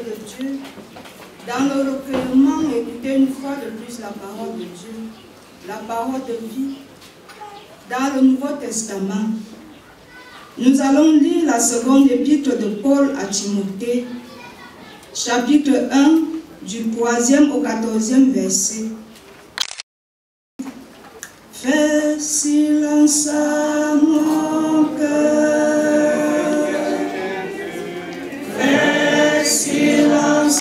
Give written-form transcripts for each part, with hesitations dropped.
de Dieu, dans le recueillement, écoutez une fois de plus la parole de Dieu, la parole de vie, dans le Nouveau Testament. Nous allons lire la seconde épître de Paul à Timothée, chapitre 1, du 3e au 14e verset. Fais silence à mon cœur, fais silence.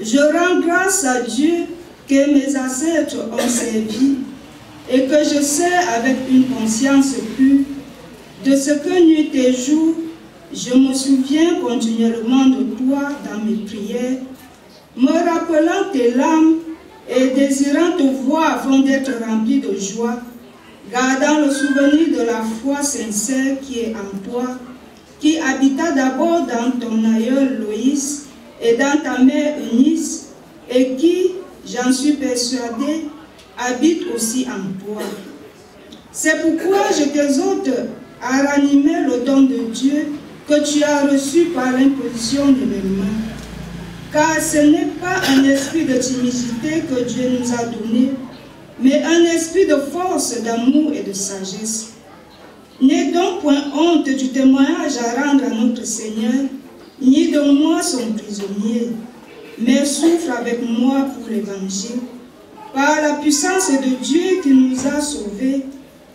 Je rends grâce à Dieu que mes ancêtres ont servi et que je sais avec une conscience pure de ce que nuit et jour, je me souviens continuellement de toi dans mes prières, me rappelant tes larmes et désirant te voir afin d'être rempli de joie, gardant le souvenir de la foi sincère qui est en toi, qui habita d'abord dans ton aïeul Loïs et dans ta mère Eunice, et qui, j'en suis persuadée, habite aussi en toi. C'est pourquoi je t'exhorte à ranimer le don de Dieu que tu as reçu par l'imposition de mes mains. Car ce n'est pas un esprit de timidité que Dieu nous a donné, mais un esprit de force, d'amour et de sagesse. N'aie donc point honte du témoignage à rendre à notre Seigneur, ni de moi son prisonnier, mais souffre avec moi pour l'Évangile, par la puissance de Dieu qui nous a sauvés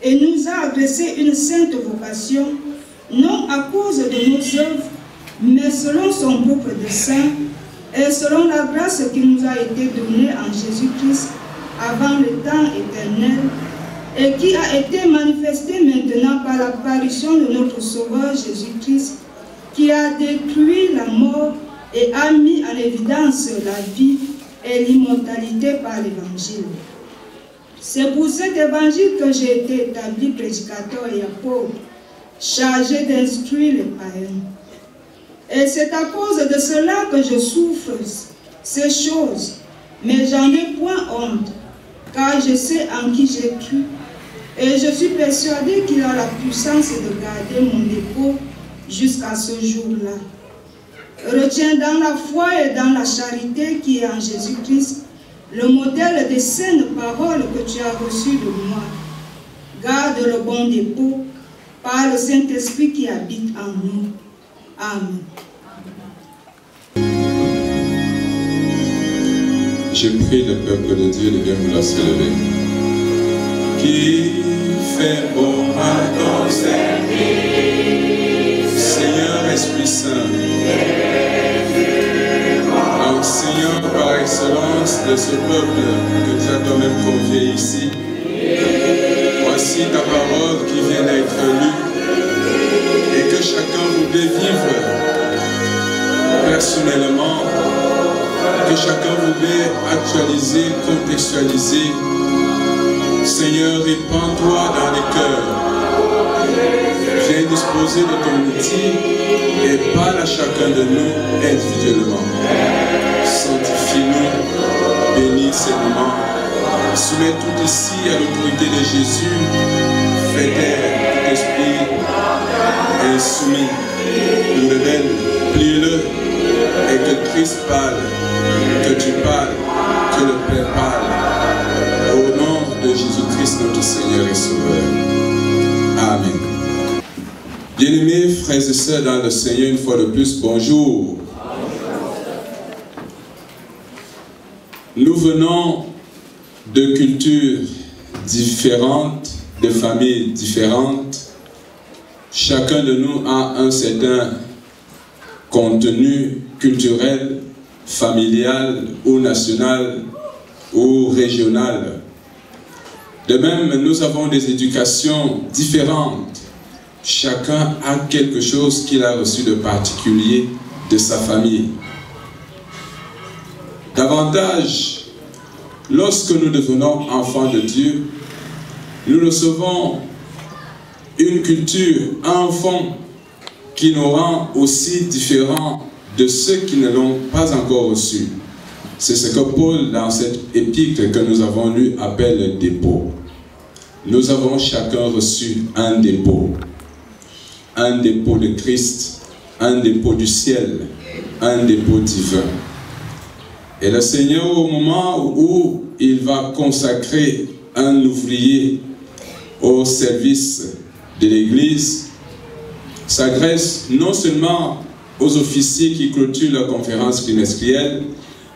et nous a adressé une sainte vocation, non à cause de nos œuvres, mais selon son propre dessein et selon la grâce qui nous a été donnée en Jésus-Christ avant le temps éternel, et qui a été manifestée maintenant par l'apparition de notre Sauveur Jésus-Christ, qui a détruit la mort et a mis en évidence la vie et l'immortalité par l'Évangile. C'est pour cet Évangile que j'ai été établi prédicateur et apôtre, chargé d'instruire les païens. Et c'est à cause de cela que je souffre ces choses, mais j'en ai point honte, car je sais en qui j'ai cru, et je suis persuadé qu'il a la puissance de garder mon dépôt jusqu'à ce jour-là. Retiens dans la foi et dans la charité qui est en Jésus-Christ le modèle des saines paroles que tu as reçues de moi. Garde le bon dépôt par le Saint-Esprit qui habite en nous. Amen. Je prie le peuple de Dieu de bien vouloir se lever. Qui fait bon à ton service, Seigneur Esprit Saint, enseignant par excellence de ce peuple que tu as toi-même convié ici. Voici ta parole qui vient d'être lue et que chacun voudrait vivre personnellement, que chacun voudrait actualiser, contextualiser. Seigneur, répands-toi dans les cœurs. Viens disposer de ton outil et parle à chacun de nous individuellement. Sanctifie-nous, bénis ces moments. Soumets tout ici à l'autorité de Jésus. Fais taire tout esprit insoumis. Nous le donne, plie-le et que Christ parle, que tu parles, que le Père parle. Au nom de Jésus-Christ, notre Seigneur et Sauveur. Amen. Bien-aimés frères et sœurs dans le Seigneur, une fois de plus, bonjour. Nous venons de cultures différentes, de familles différentes. Chacun de nous a un certain contenu culturel, familial ou national ou régional. De même, nous avons des éducations différentes. Chacun a quelque chose qu'il a reçu de particulier de sa famille. Davantage, lorsque nous devenons enfants de Dieu, nous recevons une culture, un fond qui nous rend aussi différents de ceux qui ne l'ont pas encore reçu. C'est ce que Paul, dans cette épître que nous avons lue, appelle le dépôt. Nous avons chacun reçu un dépôt de Christ, un dépôt du ciel, un dépôt divin. Et le Seigneur, au moment où il va consacrer un ouvrier au service de l'Église, s'adresse non seulement aux officiers qui clôturent la conférence trimestrielle,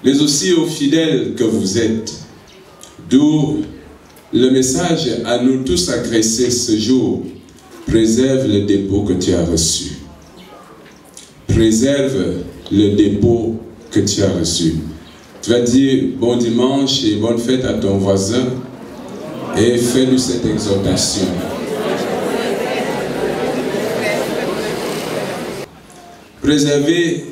mais aussi aux fidèles que vous êtes. D'où le message à nous tous agressés ce jour: préserve le dépôt que tu as reçu. Préserve le dépôt que tu as reçu. Tu vas dire bon dimanche et bonne fête à ton voisin et fais-nous cette exhortation. Préserver,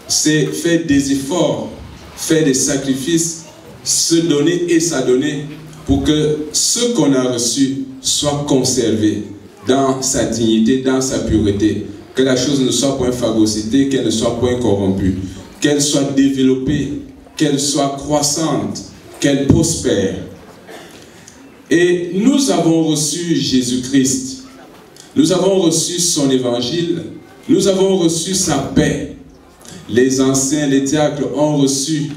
c'est faire des efforts, faire des sacrifices, se donner et s'adonner pour que ce qu'on a reçu soit conservé dans sa dignité, dans sa pureté. Que la chose ne soit point phagocytée, qu'elle ne soit point corrompue, qu'elle soit développée, qu'elle soit croissante, qu'elle prospère. Et nous avons reçu Jésus-Christ. Nous avons reçu son évangile. Nous avons reçu sa paix. Les anciens, les diacres ont reçu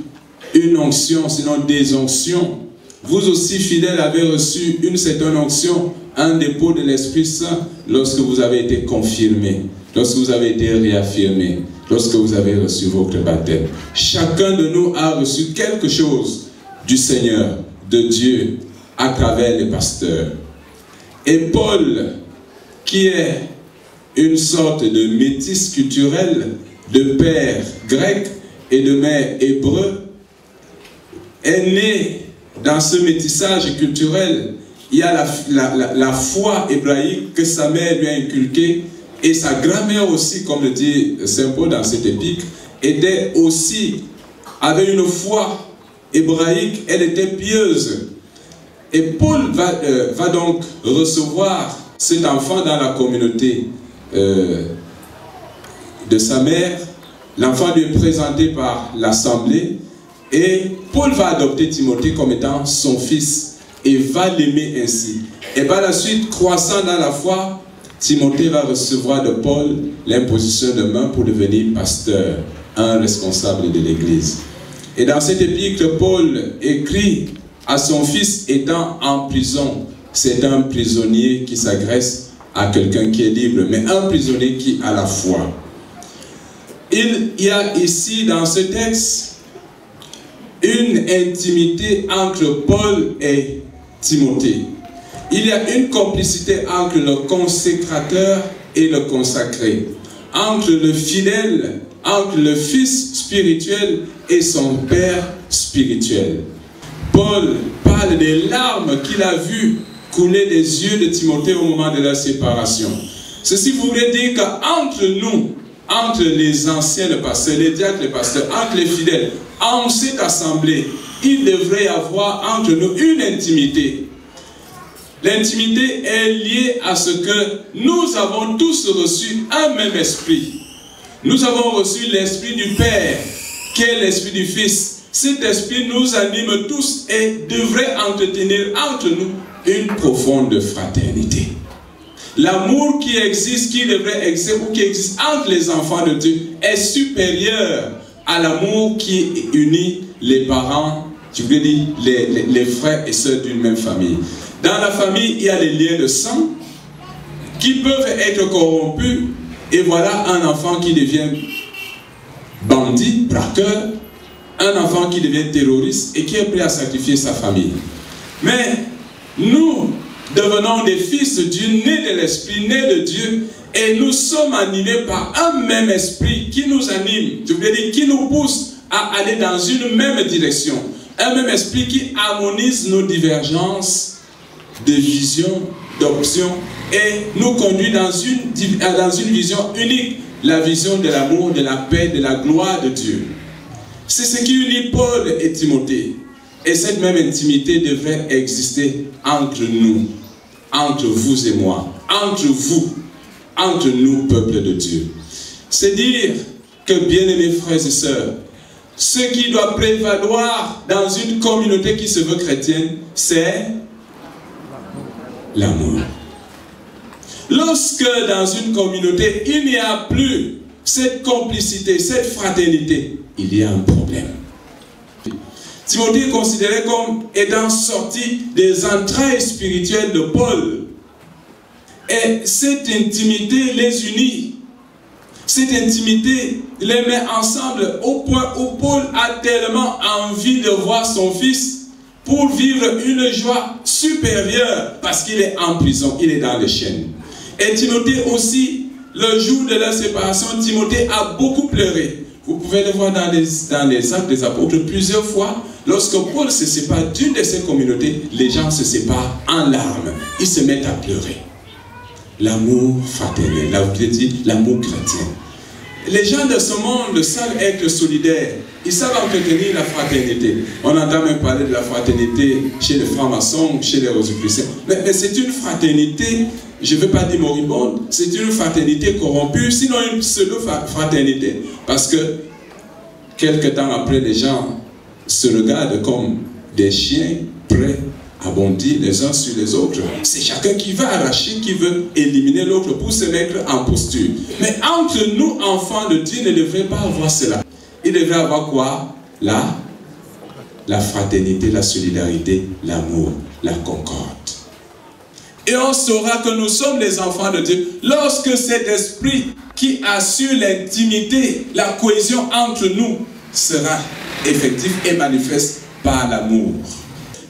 une onction, sinon des onctions. Vous aussi, fidèles, avez reçu une certaine onction, un dépôt de l'Esprit Saint lorsque vous avez été confirmés, lorsque vous avez été réaffirmés, lorsque vous avez reçu votre baptême. Chacun de nous a reçu quelque chose du Seigneur, de Dieu, à travers les pasteurs. Et Paul, qui est une sorte de métis culturel, de père grec et de mère hébreu, est né dans ce métissage culturel. Il y a la foi hébraïque que sa mère lui a inculquée, et sa grand-mère aussi, comme le dit Saint Paul dans cette épître, avait une foi hébraïque, elle était pieuse. Et Paul va donc recevoir cet enfant dans la communauté de sa mère. L'enfant lui est présenté par l'assemblée et Paul va adopter Timothée comme étant son fils et va l'aimer ainsi. Et par la suite, croissant dans la foi, Timothée va recevoir de Paul l'imposition de main pour devenir pasteur, un responsable de l'Église. Et dans cette épître, Paul écrit à son fils étant en prison. C'est un prisonnier qui s'agresse à quelqu'un qui est libre, mais un prisonnier qui a la foi. Il y a ici dans ce texte une intimité entre Paul et Timothée. Il y a une complicité entre le consécrateur et le consacré, entre le fidèle, entre le fils spirituel et son père spirituel. Paul parle des larmes qu'il a vues couler des yeux de Timothée au moment de la séparation. Ceci voudrait dire qu'entre nous, entre les anciens, les pasteurs, les diacres, les pasteurs, entre les fidèles, en cette assemblée, il devrait y avoir entre nous une intimité. L'intimité est liée à ce que nous avons tous reçu un même esprit. Nous avons reçu l'esprit du Père, qui est l'esprit du Fils. Cet esprit nous anime tous et devrait entretenir entre nous une profonde fraternité. L'amour qui existe, qui devrait exister ou qui existe entre les enfants de Dieu est supérieur à l'amour qui unit les parents, je veux dire les frères et sœurs d'une même famille. Dans la famille, il y a les liens de sang qui peuvent être corrompus et voilà un enfant qui devient bandit, braqueur, un enfant qui devient terroriste et qui est prêt à sacrifier sa famille. Mais nous devenons des fils de Dieu, nés de l'Esprit, nés de Dieu, et nous sommes animés par un même esprit qui nous anime, je veux dire qui nous pousse à aller dans une même direction. Un même esprit qui harmonise nos divergences de vision, d'options, et nous conduit dans une vision unique, la vision de l'amour, de la paix, de la gloire de Dieu. C'est ce qui unit Paul et Timothée. Et cette même intimité devrait exister entre nous. entre vous et moi, entre vous, entre nous, peuple de Dieu. C'est dire que, bien-aimés frères et sœurs, ce qui doit prévaloir dans une communauté qui se veut chrétienne, c'est l'amour. Lorsque dans une communauté, il n'y a plus cette complicité, cette fraternité, il y a un problème. Timothée est considéré comme étant sorti des entrailles spirituelles de Paul. Et cette intimité les unit. Cette intimité les met ensemble au point où Paul a tellement envie de voir son fils pour vivre une joie supérieure parce qu'il est en prison, il est dans les chaînes. Et Timothée aussi, le jour de la séparation, Timothée a beaucoup pleuré. Vous pouvez le voir dans les actes des apôtres plusieurs fois. Lorsque Paul se sépare d'une de ces communautés, les gens se séparent en larmes. Ils se mettent à pleurer. L'amour fraternel, l'amour chrétien. Les gens de ce monde savent être solidaires. Ils savent entretenir la fraternité. On entend même parler de la fraternité chez les francs-maçons, chez les rosicruciens. Mais c'est une fraternité, je ne veux pas dire moribonde, c'est une fraternité corrompue, sinon une pseudo-fraternité. Parce que, quelque temps après, les gens se regardent comme des chiens prêts à bondir les uns sur les autres. C'est chacun qui va arracher, qui veut éliminer l'autre pour se mettre en posture. Mais entre nous, enfants de Dieu, ne devrait pas avoir cela. Il devrait avoir quoi? La fraternité, la solidarité, l'amour, la concorde. Et on saura que nous sommes les enfants de Dieu lorsque cet esprit qui assure l'intimité, la cohésion entre nous sera effectif et manifeste par l'amour.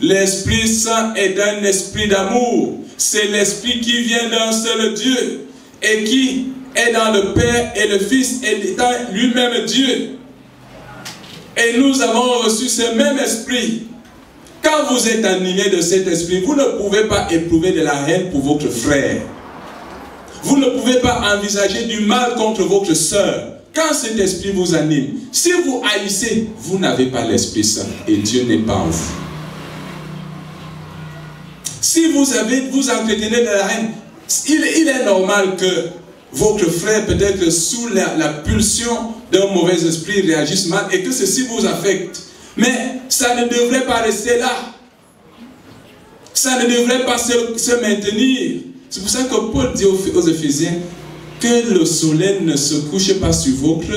L'Esprit Saint est un esprit d'amour. C'est l'esprit qui vient d'un seul Dieu et qui est dans le Père et le Fils et étant lui-même Dieu. Et nous avons reçu ce même esprit. Quand vous êtes animé de cet esprit, vous ne pouvez pas éprouver de la haine pour votre frère. Vous ne pouvez pas envisager du mal contre votre sœur. Quand cet esprit vous anime, si vous haïssez, vous n'avez pas l'Esprit Saint et Dieu n'est pas en vous. Si vous entretenez de la haine, il est normal que votre frère, peut-être sous la pulsion d'un mauvais esprit, réagisse mal et que ceci vous affecte. Mais ça ne devrait pas rester là. Ça ne devrait pas se maintenir. C'est pour ça que Paul dit aux Éphésiens que le soleil ne se couche pas sur votre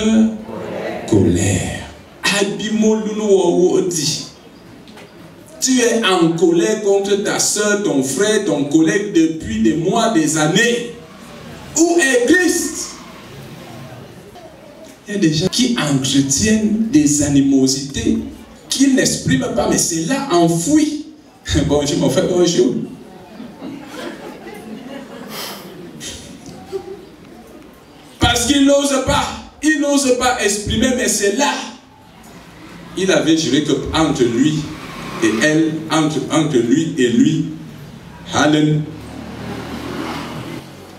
colère. Tu es en colère contre ta soeur, ton frère, ton collègue depuis des mois, des années. Où est Christ? Il y a des gens qui entretiennent des animosités qu'ils n'expriment pas, mais c'est là enfoui. Bonjour mon frère, bonjour. Parce qu'il n'ose pas exprimer, mais c'est là. Il avait juré que entre lui et elle, entre lui et lui, Allen,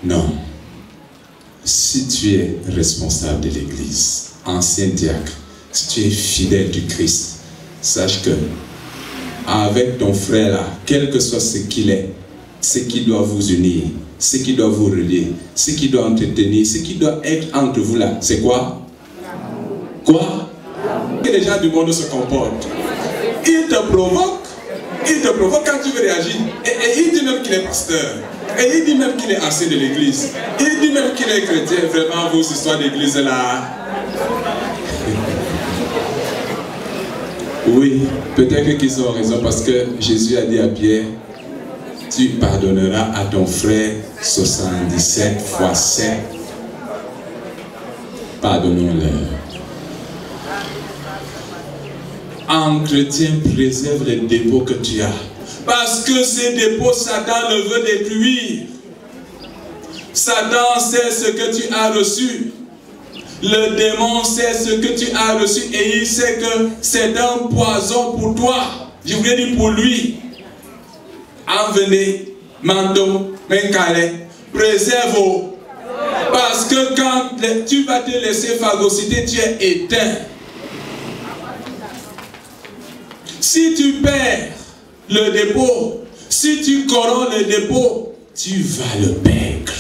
non. Si tu es responsable de l'Église, ancien diacre, si tu es fidèle du Christ, sache que avec ton frère là, quel que soit ce qu'il est, ce qui doit vous unir, ce qui doit vous relier, ce qui doit entretenir, ce qui doit être entre vous là, c'est quoi? Quoi? Et les gens du monde se comportent. Il te provoque quand tu veux réagir. Et il dit même qu'il est pasteur. Et il dit même qu'il est ancien de l'église. Il dit même qu'il est chrétien. Vraiment, vos histoires d'église là. Oui, peut-être qu'ils ont raison parce que Jésus a dit à Pierre, tu pardonneras à ton frère 77 fois 7. Pardonnons-leur. Entretiens, préserve les dépôts que tu as. Parce que ces dépôts, Satan le veut détruire. Satan sait ce que tu as reçu. Le démon sait ce que tu as reçu et il sait que c'est un poison pour toi. Je voulais dire pour lui. Envenez, mando, menkale, préserve-vous. Parce que quand tu vas te laisser phagocyter, tu es éteint. Si tu perds le dépôt, si tu corromps le dépôt, tu vas le perdre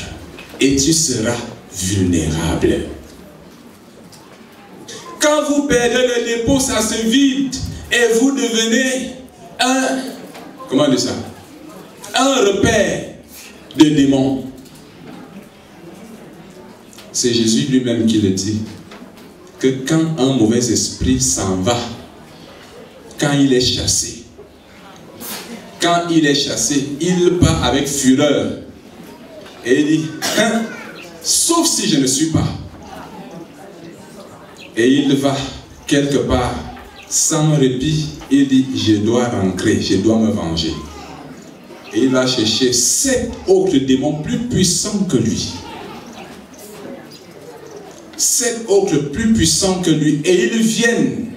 et tu seras vulnérable. Quand vous perdez le dépôt, ça se vide et vous devenez comment dire ça? Un repère de démons. C'est Jésus lui-même qui le dit, que quand un mauvais esprit s'en va, quand il est chassé, il part avec fureur et il dit, sauf si je ne suis pas. Et il va quelque part sans répit, il dit, je dois rentrer, je dois me venger. Et il va chercher 7 autres démons plus puissants que lui. 7 autres plus puissants que lui. Et ils viennent.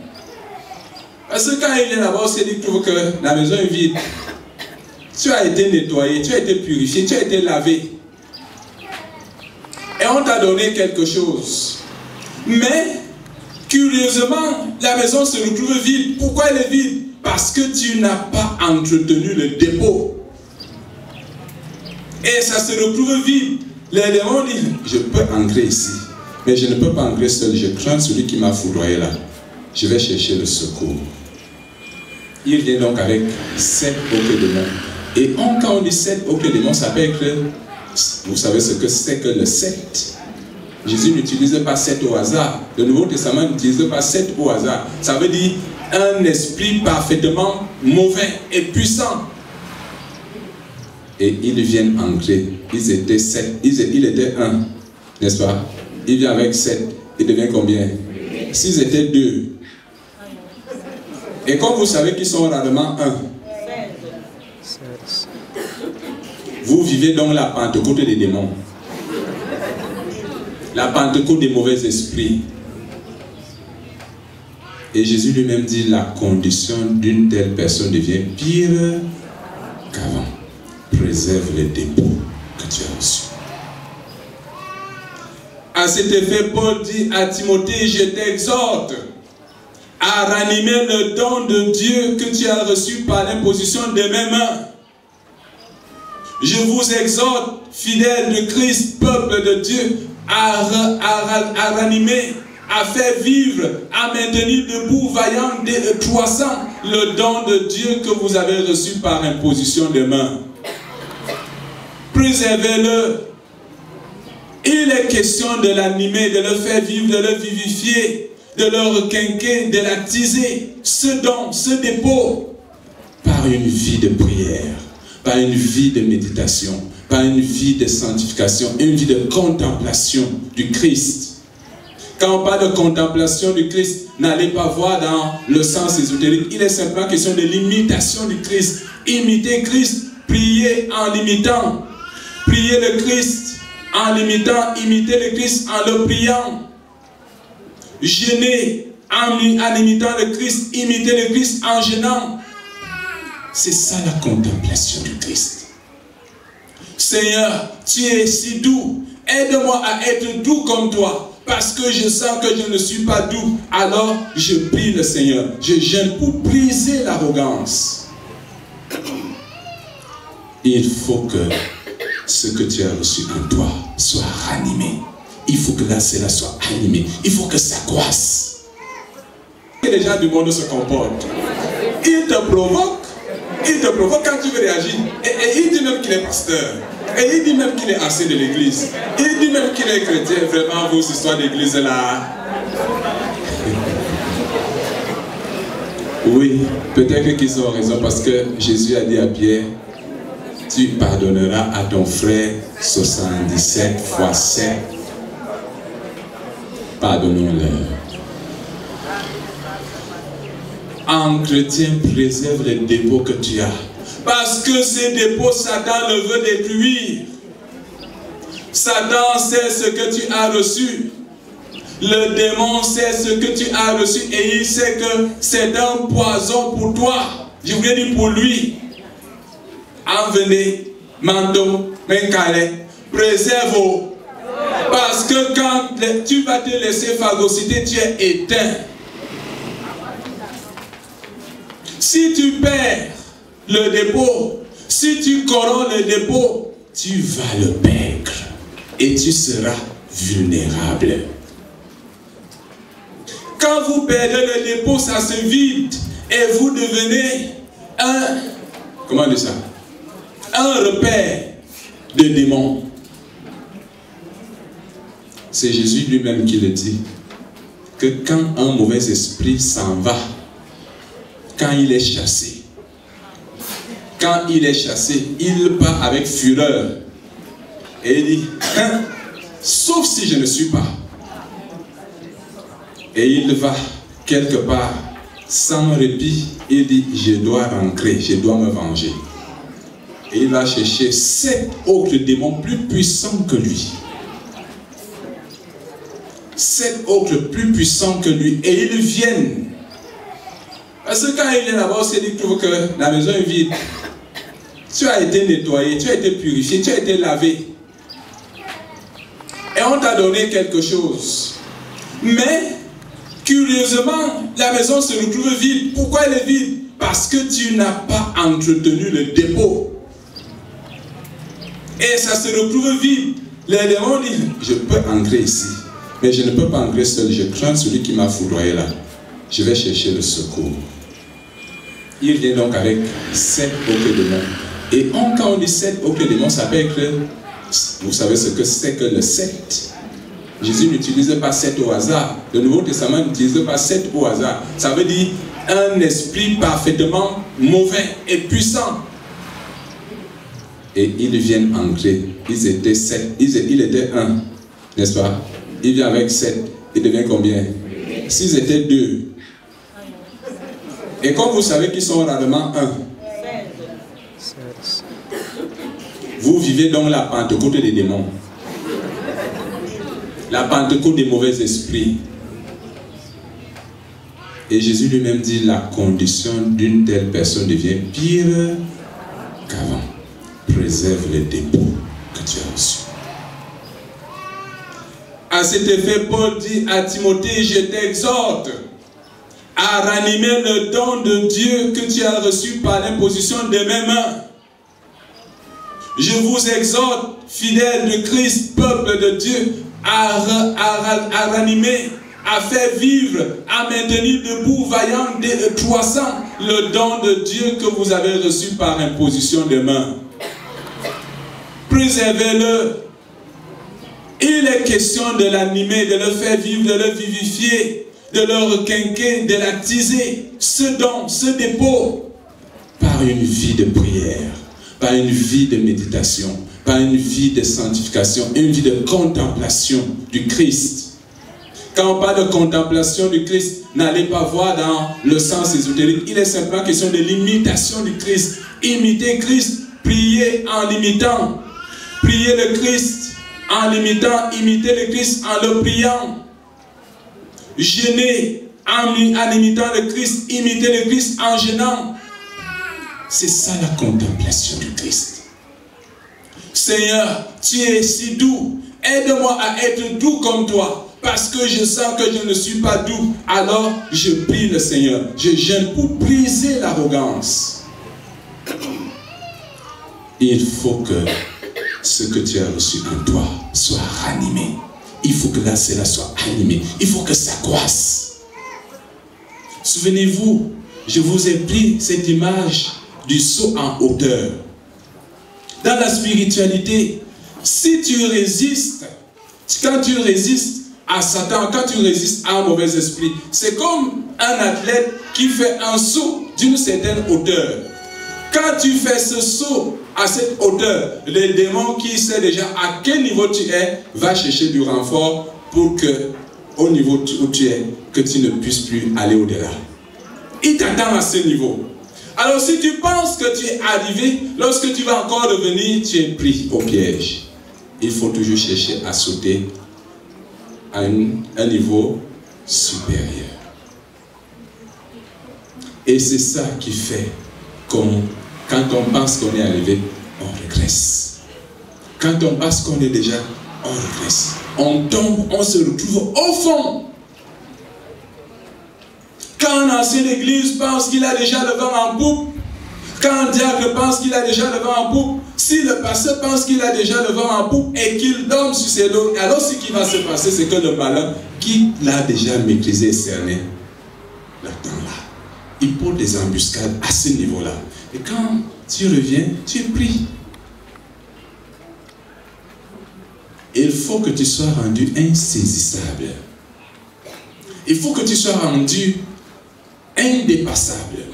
Parce que quand il est là-bas, on s'est dit que la maison est vide. Tu as été nettoyé, tu as été purifié, tu as été lavé. Et on t'a donné quelque chose. Mais, curieusement, la maison se retrouve vide. Pourquoi elle est vide? Parce que tu n'as pas entretenu le dépôt. Et ça se retrouve vide. Les démons disent, je peux entrer ici, mais je ne peux pas entrer seul. Je crains celui qui m'a foudroyé là. Je vais chercher le secours. Il vient donc avec 7 autres démons. Et quand on dit 7 autres démons, ça peut être, vous savez ce que c'est que le 7. Jésus n'utilise pas 7 au hasard. Le Nouveau Testament n'utilise pas 7 au hasard. Ça veut dire un esprit parfaitement mauvais et puissant. Et ils viennent entrer. Ils étaient 7. Il était 1, n'est-ce pas? Il vient avec 7. Il devient combien? S'ils étaient 2. Et comme vous savez qu'ils sont rarement 1. Vous vivez donc la Pentecôte des démons. La Pentecôte des mauvais esprits. Et Jésus lui-même dit, la condition d'une telle personne devient pire qu'avant. Préserve les dépôts que tu as reçus. À cet effet, Paul dit à Timothée, je t'exhorte à ranimer le don de Dieu que tu as reçu par l'imposition de mes mains. Je vous exhorte, fidèles de Christ, peuple de Dieu, à ranimer, à faire vivre, à maintenir debout, vaillant, croissant, le don de Dieu que vous avez reçu par imposition de mains. Préservez-le. Il est question de l'animer, de le faire vivre, de le vivifier, de le requinquer, de l'attiser, ce don, ce dépôt, par une vie de prière, par une vie de méditation, par une vie de sanctification, une vie de contemplation du Christ. Quand on parle de contemplation du Christ, n'allez pas voir dans le sens ésotérique. Il est simplement question de l'imitation du Christ. Imiter Christ, prier en l'imitant. Prier le Christ en l'imitant, imiter le Christ en le priant. Jeûner en imitant le Christ, imiter le Christ en jeûnant. C'est ça la contemplation du Christ. Seigneur, tu es si doux. Aide-moi à être doux comme toi. Parce que je sens que je ne suis pas doux. Alors, je prie le Seigneur. Je jeûne pour briser l'arrogance. Il faut que ce que tu as reçu en toi soit ranimé. Il faut que cela soit animé. Il faut que ça croisse. Et les gens du monde se comportent. Ils te provoquent. Il te provoque quand tu veux réagir. Et il dit même qu'il est pasteur. Et il dit même qu'il est ancien de l'église. Il dit même qu'il est chrétien. Vraiment, vos histoires d'église là. Oui, peut-être qu'ils ont raison parce que Jésus a dit à Pierre, tu pardonneras à ton frère 77 fois 7. Pardonnons-leur. Entretien, préserve les dépôts que tu as. Parce que ces dépôts, Satan le veut détruire. Satan sait ce que tu as reçu. Le démon sait ce que tu as reçu et il sait que c'est un poison pour toi. Je voulais dire pour lui. Envenez, mando, menkale, préserve-vous. Parce que quand tu vas te laisser phagocyter, tu es éteint. Si tu perds le dépôt, si tu corromps le dépôt, tu vas le perdre et tu seras vulnérable. Quand vous perdez le dépôt, ça se vide et vous devenez comment on dit ça? Un repère de démons. C'est Jésus lui-même qui le dit, que quand un mauvais esprit s'en va, quand il est chassé, il part avec fureur et il dit, sauf si je ne suis pas. Et il va quelque part sans répit, il dit, je dois rentrer, je dois me venger. Et il va chercher 7 autres démons plus puissants que lui. 7 autres plus puissants que lui. Et ils viennent. Parce que quand il vient là-bas, il découvre que la maison est vide. Tu as été nettoyé, tu as été purifié, tu as été lavé. Et on t'a donné quelque chose. Mais, curieusement, la maison se retrouve vide. Pourquoi elle est vide? Parce que tu n'as pas entretenu le dépôt. Et ça se retrouve vide. Les démons disent, je peux entrer ici. Mais je ne peux pas entrer seul. Je crains celui qui m'a foudroyé là. Je vais chercher le secours. Il vient donc avec 7 autres démons. Et quand on dit 7 autres démons, ça peut être... Vous savez ce que c'est que le 7? Jésus n'utilise pas 7 au hasard. Le Nouveau Testament n'utilise pas 7 au hasard. Ça veut dire un esprit parfaitement mauvais et puissant. Et ils viennent entrer. Ils étaient 7. Il était 1, n'est-ce pas? Il vient avec 7. Il devient combien? S'ils étaient 2. Et comme vous savez qu'ils sont rarement 1. Vous vivez donc la Pentecôte des démons. La Pentecôte des mauvais esprits. Et Jésus lui-même dit, la condition d'une telle personne devient pire qu'avant. Préserve les dépôts que tu as reçus. À cet effet, Paul dit à Timothée, je t'exhorte à ranimer le don de Dieu que tu as reçu par l'imposition de mes mains. Je vous exhorte, fidèles de Christ, peuple de Dieu, à ranimer, à faire vivre, à maintenir debout, vaillant, croissant, le don de Dieu que vous avez reçu par imposition de mains. Préservez-le. Il est question de l'animer, de le faire vivre, de le vivifier, de le requinquer, de l'attiser, ce don, ce dépôt, par une vie de prière, par une vie de méditation, par une vie de sanctification, une vie de contemplation du Christ. Quand on parle de contemplation du Christ, n'allez pas voir dans le sens ésotérique. Il est simplement question de l'imitation du Christ. Imiter Christ, prier en l'imitant. Prier le Christ en l'imitant, imiter le Christ en le priant. Jeûner en imitant le Christ, imiter le Christ en jeûnant. C'est ça la contemplation du Christ. Seigneur, tu es si doux. Aide-moi à être doux comme toi. Parce que je sens que je ne suis pas doux. Alors, je prie le Seigneur. Je jeûne pour briser l'arrogance. Il faut que ce que tu as reçu en toi soit ranimé. Il faut que cela soit animé. Il faut que ça croisse. Souvenez-vous, je vous ai pris cette image du saut en hauteur. Dans la spiritualité, si tu résistes, quand tu résistes à Satan, quand tu résistes à un mauvais esprit, c'est comme un athlète qui fait un saut d'une certaine hauteur. Quand tu fais ce saut à cette hauteur, le démon qui sait déjà à quel niveau tu es, va chercher du renfort pour que, au niveau où tu es, que tu ne puisses plus aller au-delà. Il t'attend à ce niveau. Alors si tu penses que tu es arrivé, lorsque tu vas encore revenir, tu es pris au piège. Il faut toujours chercher à sauter à un niveau supérieur. Et c'est ça qui fait qu'on, quand on pense qu'on est arrivé, on régresse. Quand on pense qu'on est déjà, on régresse. On tombe, on se retrouve au fond. Quand un ancien d'église pense qu'il a déjà le vent en poupe, quand un diable pense qu'il a déjà le vent en poupe, Si le pasteur pense qu'il a déjà le vent en poupe et qu'il dorme sur ses dos, alors ce qui va se passer, c'est que le malin, qui l'a déjà maîtrisé et cerné, l'attend là. Il porte des embuscades à ce niveau-là. Et quand tu reviens, tu es pris. Il faut que tu sois rendu insaisissable. Il faut que tu sois rendu indépassable.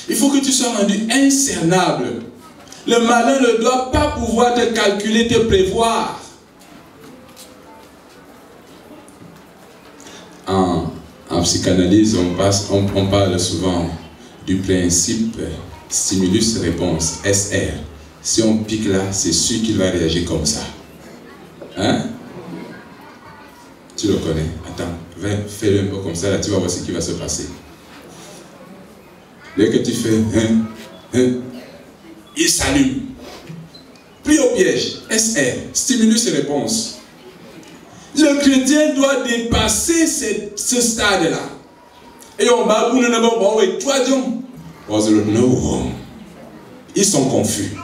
Il faut que tu sois rendu incernable. Le malin ne doit pas pouvoir te calculer, te prévoir. En psychanalyse, on parle souvent du principe stimulus-réponse, SR. Si on pique là, c'est sûr qu'il va réagir comme ça. Hein? Tu le connais. Attends, fais-le un peu comme ça, là, tu vas voir ce qui va se passer. Dès que tu fais il s'allume. Pris au piège, SR, stimulus et réponse. Le chrétien doit dépasser ce stade-là. Et on va pour ils sont confus.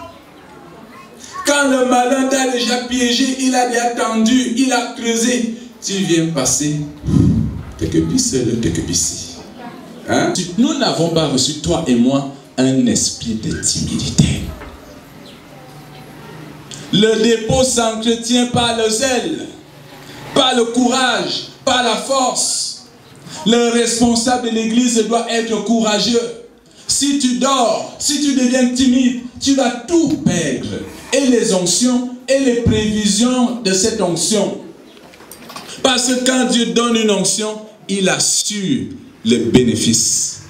Quand le malin t'a déjà piégé, il a déjà tendu, il a creusé, tu viens passer quelques bisses, quelques bisses. Hein? Nous n'avons pas reçu, toi et moi, un esprit de timidité. Le dépôt s'entretient par le zèle, par le courage, par la force. Le responsable de l'église doit être courageux. Si tu dors, si tu deviens timide, tu vas tout perdre. Et les onctions et les prévisions de cette onction. Parce que quand Dieu donne une onction, il assure le bénéfice.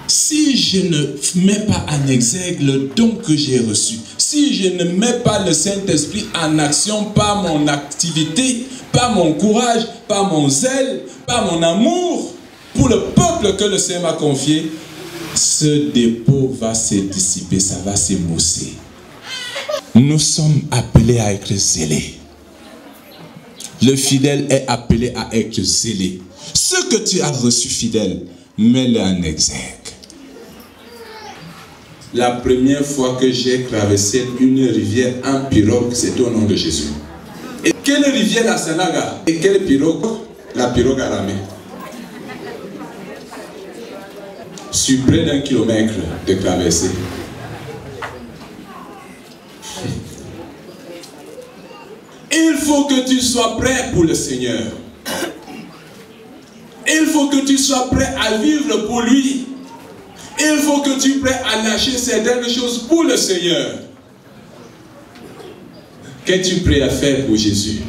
Si je ne mets pas en exergue le don que j'ai reçu, si je ne mets pas le Saint-Esprit en action par mon activité, par mon courage, par mon zèle, par mon amour pour le peuple que le Seigneur m'a confié, ce dépôt va se dissiper, ça va s'émousser. Nous sommes appelés à être zélés. Le fidèle est appelé à être zélé. Ce que tu as reçu fidèle, mets-le en exergue. La première fois que j'ai traversé une rivière en pirogue, c'était au nom de Jésus. Et quelle rivière la Sanaga? Et quelle pirogue? La pirogue à la main. Sur près d'1 kilomètre de traversée. Il faut que tu sois prêt pour le Seigneur. Il faut que tu sois prêt à vivre pour lui. Il faut que tu sois prêt à lâcher certaines choses pour le Seigneur. Qu'es-tu prêt à faire pour Jésus?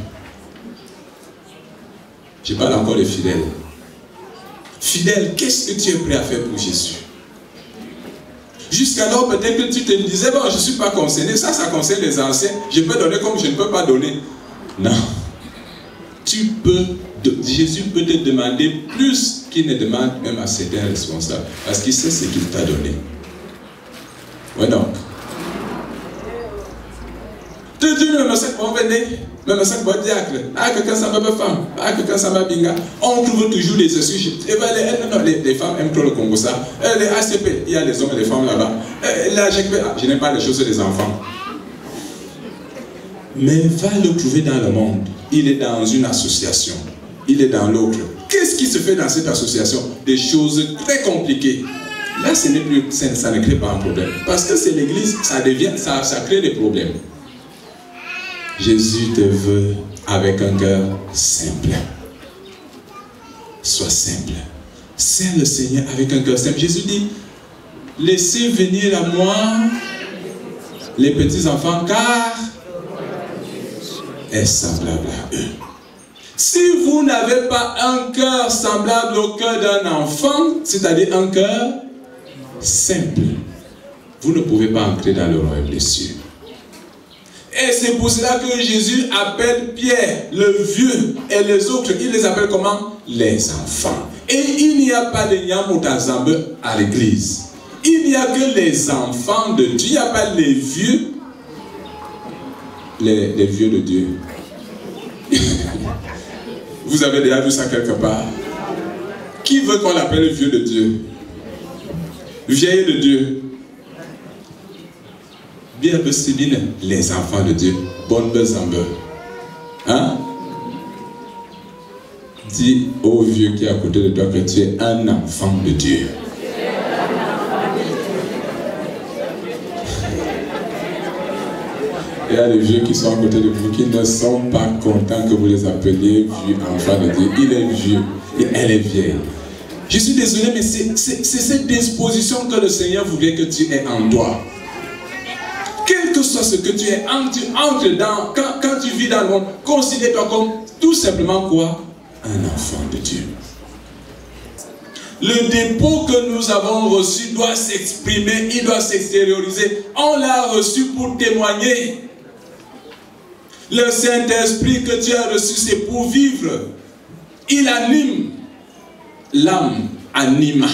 Je parle encore de fidèles. Fidèle, qu'est-ce que tu es prêt à faire pour Jésus? Jusqu'alors, peut-être que tu te disais, bon, je ne suis pas concerné, ça concerne les anciens, je peux donner comme je ne peux pas donner. Non. Jésus peut te demander plus qu'il ne demande même à certains responsables, parce qu'il sait ce qu'il t'a donné. Ouais, donc. Tu dis, même ça qu'on venait, même ça qu'on diacre, quelqu'un ça va femme, quelqu'un ça va binga. On trouve toujours des excuses. Et bien, les femmes aiment trop le Congo ça. Les ACP, il y a les hommes et les femmes là-bas. La GP, je n'aime pas les choses des enfants. Mais va le trouver dans le monde. Il est dans une association. Il est dans l'autre. Qu'est-ce qui se fait dans cette association? Des choses très compliquées. Là, ce n'est plus, ça ne crée pas un problème. Parce que c'est l'église, ça crée des problèmes. Jésus te veut avec un cœur simple. Sois simple. Sers le Seigneur avec un cœur simple. Jésus dit, laissez venir à moi les petits enfants, car est semblable à eux. Si vous n'avez pas un cœur semblable au cœur d'un enfant, c'est-à-dire un cœur simple, vous ne pouvez pas entrer dans le royaume des cieux. Et c'est pour cela que Jésus appelle Pierre, le vieux, et les autres, il les appelle comment? Les enfants. Et il n'y a pas de Nyamutazambe à l'église. Il n'y a que les enfants de Dieu. Il n'y a pas les vieux. Les vieux de Dieu. Vous avez déjà vu ça quelque part? Qui veut qu'on l'appelle vieux de Dieu? Vieille de Dieu. bien les enfants de Dieu. Bonne besambe. Hein? Dis au vieux qui est à côté de toi que tu es un enfant de Dieu. Il y a des vieux qui sont à côté de vous qui ne sont pas contents que vous les appeliez vieux enfants de Dieu. Il est vieux et elle est vieille. Je suis désolé, mais c'est cette disposition que le Seigneur voulait que tu aies en toi. Quel que soit ce que tu es, tu entres dans, quand tu vis dans le monde, considère-toi comme tout simplement quoi? Un enfant de Dieu. Le dépôt que nous avons reçu doit s'exprimer, il doit s'extérioriser. On l'a reçu pour témoigner. Le Saint-Esprit que tu as reçu, c'est pour vivre. Il anime. L'âme anima.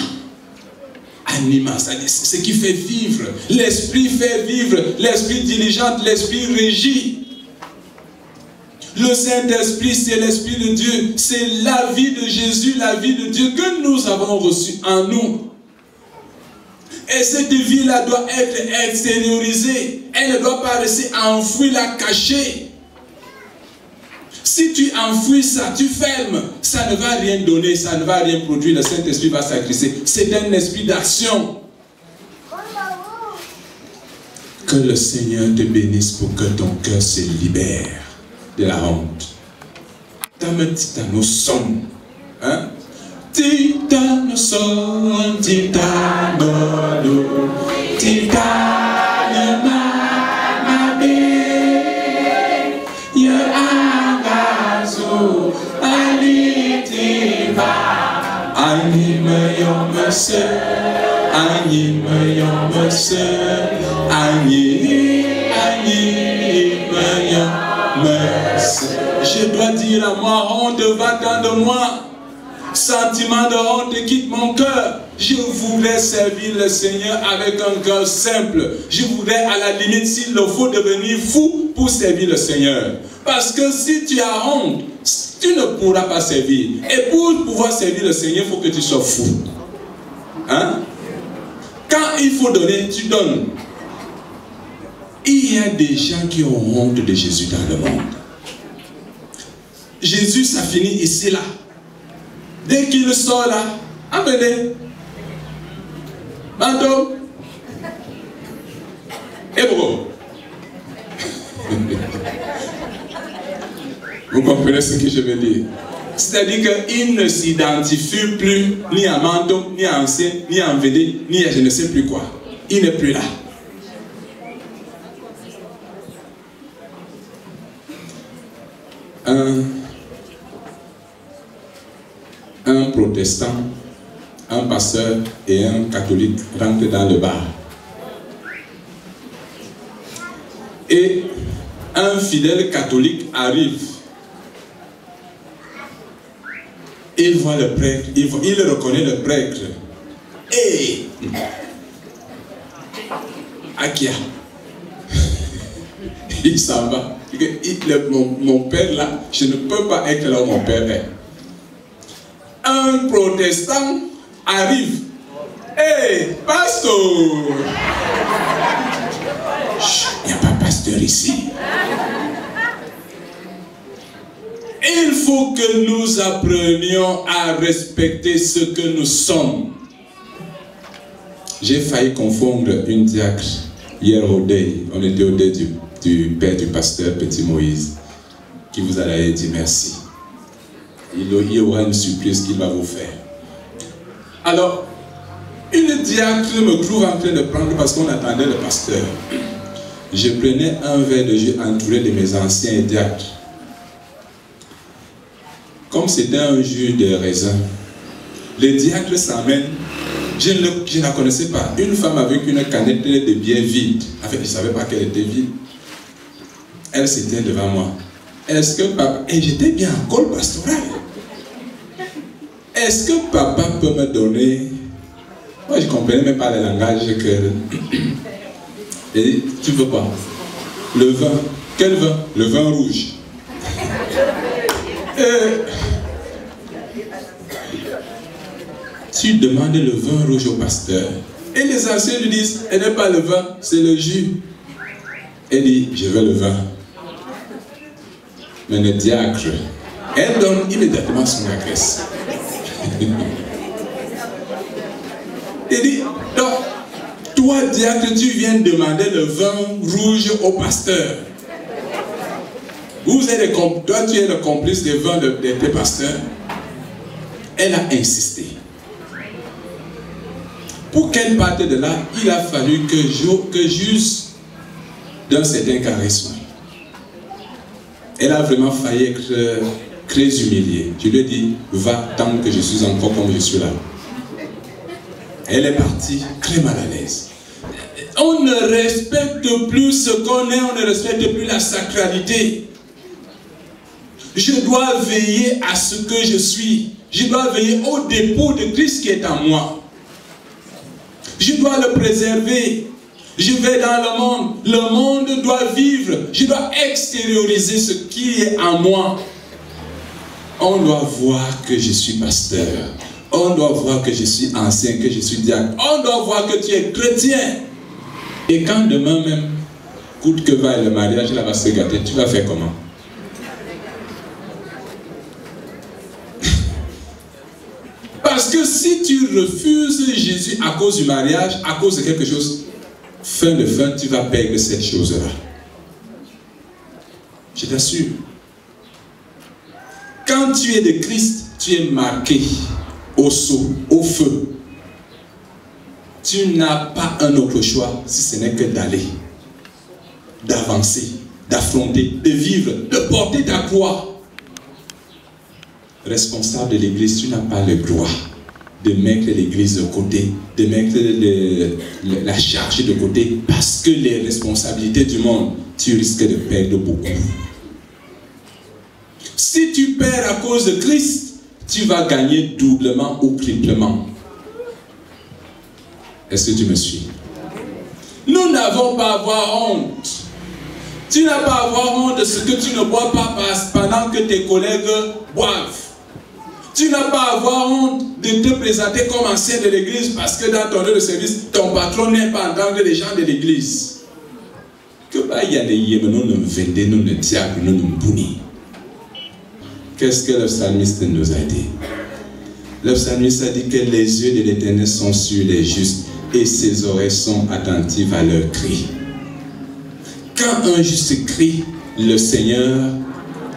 Anima, c'est ce qui fait vivre. L'Esprit fait vivre. L'Esprit diligente, l'Esprit régit. Le Saint-Esprit, c'est l'Esprit de Dieu. C'est la vie de Jésus, la vie de Dieu que nous avons reçue en nous. Et cette vie-là doit être extériorisée. Elle ne doit pas rester enfouie, la cacher. Si tu enfouis ça, tu fermes, ça ne va rien donner, ça ne va rien produire. Le Saint-Esprit va s'agresser. C'est un esprit d'action. Que le Seigneur te bénisse pour que ton cœur se libère de la honte. Titano son. Hein? Titano son, titano do, titano mamabe, ya agazo, alitiva, anime yomase, anime yomase, anime yomase. Je dois dire à moi, honte va dans de moi. Sentiment de honte quitte mon cœur. Je voudrais servir le Seigneur avec un cœur simple. Je voudrais à la limite, s'il le faut, devenir fou pour servir le Seigneur. Parce que si tu as honte, tu ne pourras pas servir. Et pour pouvoir servir le Seigneur, il faut que tu sois fou. Hein? Quand il faut donner, tu donnes. Il y a des gens qui ont honte de Jésus dans le monde. Jésus, ça finit ici, là. Dès qu'il sort là, amenez. Manteau. Et bon. Vous comprenez ce que je veux dire? C'est-à-dire qu'il ne s'identifie plus ni en manteau, ni en ancien, ni en védé, ni à je ne sais plus quoi. Il n'est plus là. Un protestant, un pasteur et un catholique rentrent dans le bar. Et un fidèle catholique arrive. Il voit le prêtre, il reconnaît le prêtre. Et Akia, il s'en va. Mon père là, je ne peux pas être là où mon père est. Un protestant arrive. Hey, pasteur! Il n'y a pas pasteur ici. Il faut que nous apprenions à respecter ce que nous sommes. J'ai failli confondre une diacre hier au deuil. On était au deuil du père du pasteur Petit Moïse, qui vous a dit merci. Il y aura une surprise qu'il va vous faire. Alors, une diacre me trouve en train de prendre parce qu'on attendait le pasteur. Je prenais un verre de jus entouré de mes anciens diacres. Comme c'était un jus de raisin, le diacre s'amène. Je ne la connaissais pas. Une femme avec une canette de bière vide. En fait, je ne savais pas qu'elle était vide. Elle s'était devant moi. Est-ce que papa... Et j'étais bien en col pastoral. Est-ce que papa peut me donner... Moi, je ne comprenais même pas le langage que... Elle dit, tu veux quoi? Le vin. Quel vin? Le vin rouge. Tu demandes le vin rouge au pasteur. Et les anciens lui disent, ce n'est pas le vin, c'est le jus. Elle dit, je veux le vin. Mais le diacre, elle donne immédiatement son adresse. Elle dit, donc, toi, diacre, tu viens demander le vin rouge au pasteur. Toi, tu es le complice des vins de tes pasteurs. Elle a insisté. Pour qu'elle parte de là, il a fallu que j'use d'un certain charisme. Elle a vraiment failli être très humiliée. Je lui ai dit, va tant que je suis encore comme je suis là. Elle est partie très mal à l'aise. On ne respecte plus ce qu'on est, on ne respecte plus la sacralité. Je dois veiller à ce que je suis. Je dois veiller au dépôt de Christ qui est en moi. Je dois le préserver. Je vais dans le monde. Le monde doit vivre. Je dois extérioriser ce qui est en moi. On doit voir que je suis pasteur. On doit voir que je suis ancien, que je suis diacre. On doit voir que tu es chrétien. Et quand demain même, coûte que va le mariage, là va se gâter, tu vas faire comment? Parce que si tu refuses Jésus à cause du mariage, à cause de quelque chose, fin de fin, tu vas perdre cette chose-là. Je t'assure. Quand tu es de Christ, tu es marqué au sceau, au feu. Tu n'as pas un autre choix si ce n'est que d'aller, d'avancer, d'affronter, de vivre, de porter ta croix. Responsable de l'église, tu n'as pas le droit de mettre l'église de côté, de mettre la charge de côté, parce que les responsabilités du monde, tu risques de perdre beaucoup. Si tu perds à cause de Christ, tu vas gagner doublement ou triplement. Est-ce que tu me suis? Nous n'avons pas à avoir honte. Tu n'as pas à avoir honte de ce que tu ne bois pas pendant que tes collègues boivent. Tu n'as pas à avoir honte de te présenter comme ancien de l'église parce que dans ton lieu de service, ton patron n'aime pas entendre les gens de l'église. Que bah y a des yémenos nous vendent, nous ne diable, nous nous bouni. Qu'est-ce que le psalmiste nous a dit? Le psalmiste a dit que les yeux de l'Éternel sont sur les justes et ses oreilles sont attentives à leurs cris. Quand un juste crie, le Seigneur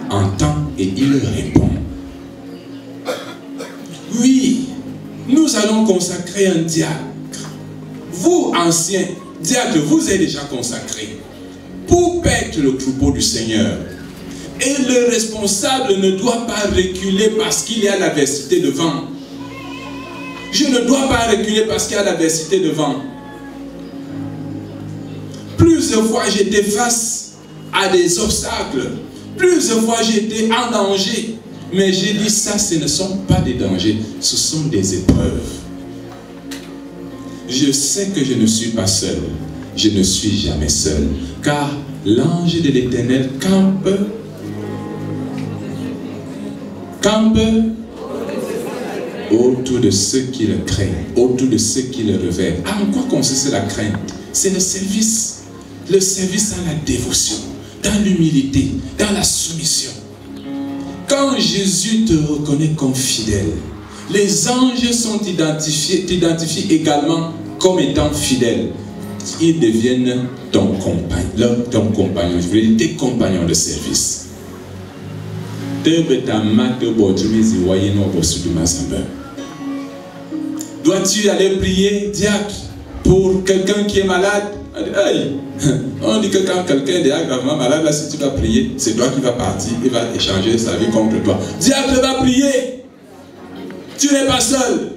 entend et il répond. Oui, nous allons consacrer un diacre. Vous, anciens diacres, vous êtes déjà consacrés pour paître le troupeau du Seigneur. Et le responsable ne doit pas reculer parce qu'il y a l'adversité devant. Je ne dois pas reculer parce qu'il y a l'adversité devant. Plusieurs fois j'étais face à des obstacles. Plusieurs fois j'étais en danger. Mais j'ai dit ça, ce ne sont pas des dangers, ce sont des épreuves. Je sais que je ne suis pas seul. Je ne suis jamais seul. Car l'ange de l'Éternel campe autour de ceux qui le craignent, autour de ceux qui le révèrent. En quoi consiste la crainte? C'est le service dans la dévotion, dans l'humilité, dans la soumission. Quand Jésus te reconnaît comme fidèle, les anges sont identifiés également comme étant fidèles. Ils deviennent ton compagnon, je veux dire tes compagnons de service. Dois-tu aller prier, diacre, pour quelqu'un qui est malade? On dit que quand quelqu'un est déjà gravement malade, là, si tu vas prier, c'est toi qui vas partir, il va échanger sa vie contre toi. Diacre va prier. Tu n'es pas seul.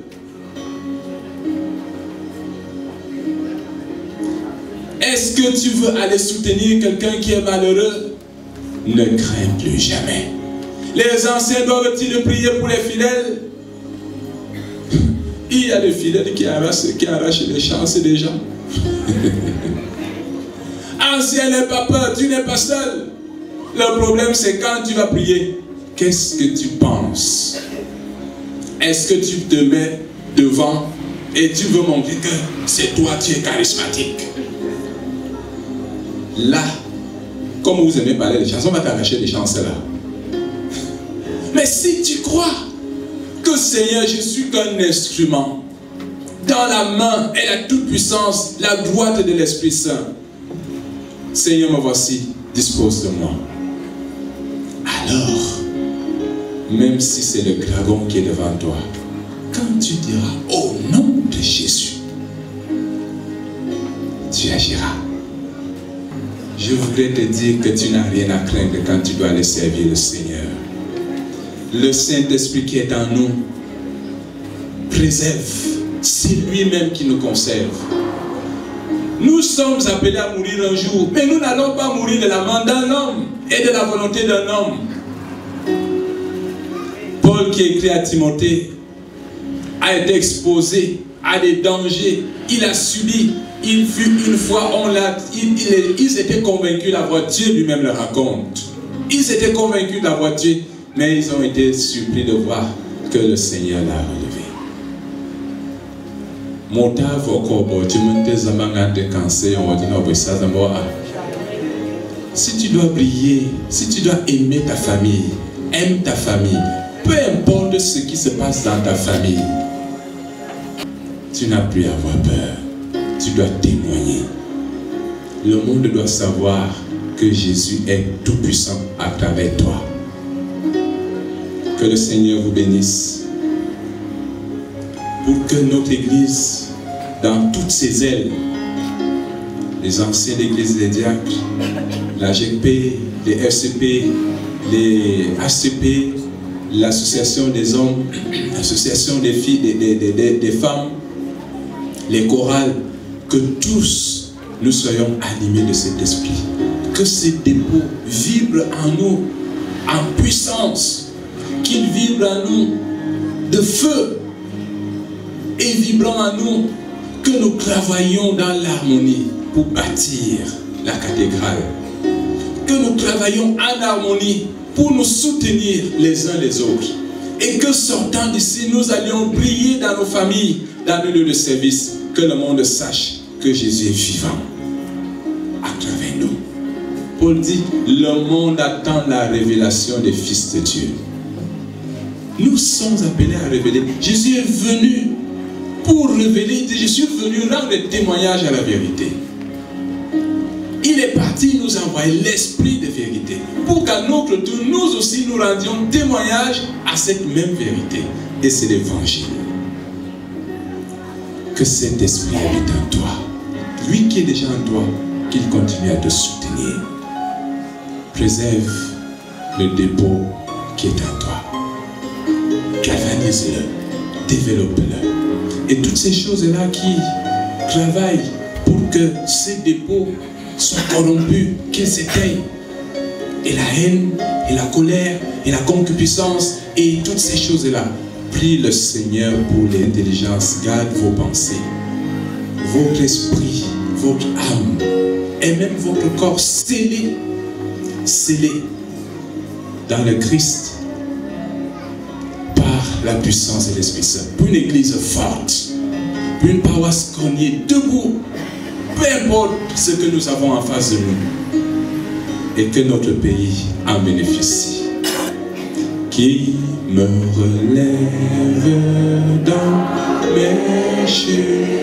Est-ce que tu veux aller soutenir quelqu'un qui est malheureux? Ne crains plus jamais. Les anciens doivent-ils prier pour les fidèles? Il y a des fidèles qui arrachent les chances des gens. Ancien, n'aie pas peur, tu n'es pas seul. Le problème, c'est quand tu vas prier, qu'est-ce que tu penses? Est-ce que tu te mets devant et tu veux montrer que c'est toi, tu es charismatique? Là, comme vous aimez parler des chansons, on va t'arracher des chansons là. Mais si tu crois que Seigneur, je suis qu'un instrument, dans la main est la toute-puissance, la droite de l'Esprit Saint. Seigneur, me voici, dispose de moi. Alors, même si c'est le dragon qui est devant toi, quand tu diras au nom de Jésus, tu agiras. Je voudrais te dire que tu n'as rien à craindre quand tu dois aller servir le Seigneur. Le Saint-Esprit qui est en nous préserve. C'est lui-même qui nous conserve. Nous sommes appelés à mourir un jour, mais nous n'allons pas mourir de la main d'un homme et de la volonté d'un homme. Paul qui écrit à Timothée a été exposé à des dangers. Il a subi. Il fut une fois, ils étaient convaincus d'avoir Dieu lui-même le raconte. Ils étaient convaincus d'avoir Dieu, mais ils ont été surpris de voir que le Seigneur l'a relevé. Si tu dois briller, si tu dois aimer ta famille, aime ta famille. Peu importe ce qui se passe dans ta famille, tu n'as plus à avoir peur. Tu dois témoigner. Le monde doit savoir que Jésus est tout puissant à travers toi. Que le Seigneur vous bénisse. Pour que notre Église, dans toutes ses ailes, les anciennes églises, les diacres, la GP, les FCP, les HCP, l'association des hommes, l'association des filles, des femmes, les chorales, que tous nous soyons animés de cet esprit. Que ces dépôts vibrent en nous, en puissance, qu'ils vibrent en nous de feu et vibrant en nous, que nous travaillions dans l'harmonie pour bâtir la cathédrale. Que nous travaillions en harmonie pour nous soutenir les uns les autres. Et que sortant d'ici, nous allions briller dans nos familles, dans nos lieux de service. Que le monde sache que Jésus est vivant à travers nous. Paul dit, le monde attend la révélation des fils de Dieu. Nous sommes appelés à révéler. Jésus est venu pour révéler. Je suis venu rendre témoignage à la vérité. Il est parti nous envoyer l'esprit de vérité pour qu'à notre tour, nous aussi nous rendions témoignage à cette même vérité. Et c'est l'évangile. Que cet esprit habite en toi. Lui qui est déjà en toi, qu'il continue à te soutenir. Préserve le dépôt qui est en toi. Galvanise-le, développe-le. Et toutes ces choses-là qui travaillent pour que ces dépôts soient corrompus, qu'ils s'éteignent. Et la haine, et la colère, et la concupiscence, et toutes ces choses-là. Prie le Seigneur pour l'intelligence. Garde vos pensées, votre esprit, votre âme, et même votre corps scellé dans le Christ par la puissance de l'Esprit Saint. Pour une église forte, pour une paroisse cognée, debout, peu importe ce que nous avons en face de nous, et que notre pays en bénéficie. Qui me relève dans mes chemins.